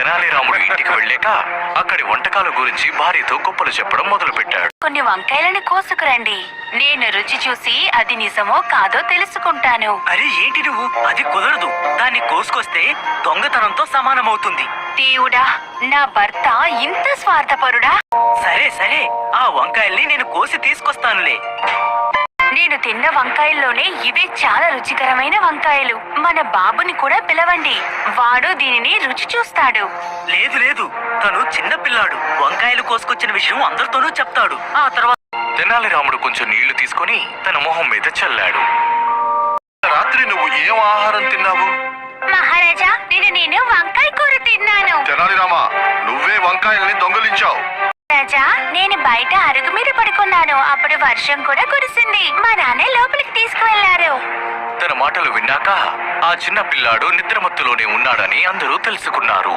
తెనాలిరాముడు ఇంటికి వెళ్ళాక అక్కడి వంటకాల గురించి భార్యతో గొప్పలు చెప్పడం మొదలుపెట్టాడు. కొన్ని వంకాయలను కోసుకురండి. నేను రుచి చూసి అది నిజమో కాదో తెలుసుకుంటాను. అరే ఏంటి నువ్వు? అది కుదరదు. దాన్ని కోసుకొస్తే దొంగతనంతో సమానమవుతుంది. దేవుడా, నా భర్త ఇంత స్వార్థపరుడా? సరే సరే, ఆ వంకాయల్ని నేను కోసి తీసుకొస్తానులే. నేను తిన్న వంకాయల్లోనే ఇవే చాలా రుచికరమైన వంకాయలు. మన బాబుని కూడా పిలవండి, వాడు దీనిని రుచి చూస్తాడు. లేదు లేదు, తను చిన్న పిల్లాడు. వంకాయలు కోసుకొచ్చిన విషయం అందరితోనూ చెప్తాడు. ఆ తర్వాత తెనాలిరాముడు కొంచెం నీళ్లు తీసుకుని తన మొహం మీద చల్లాడు. రాత్రి నువ్వు ఏం ఆహారం తిన్నావు? మహారాజా, నేను వంకాయ కూర తిన్నాను. తెనాలిరామా, నువ్వే వంకాయల్ని దొంగలించావు. రాజా, నేను బయట అరుగు మీద పడుకున్నాను. అప్పుడు వర్షం కూడా కురిసింది. మా నాన్న లోపలికి తీసుకువెళ్లారు. తన మాటలు విన్నాక ఆ చిన్న పిల్లాడు నిద్రమత్తులోనే ఉన్నాడని అందరూ తెలుసుకున్నారు.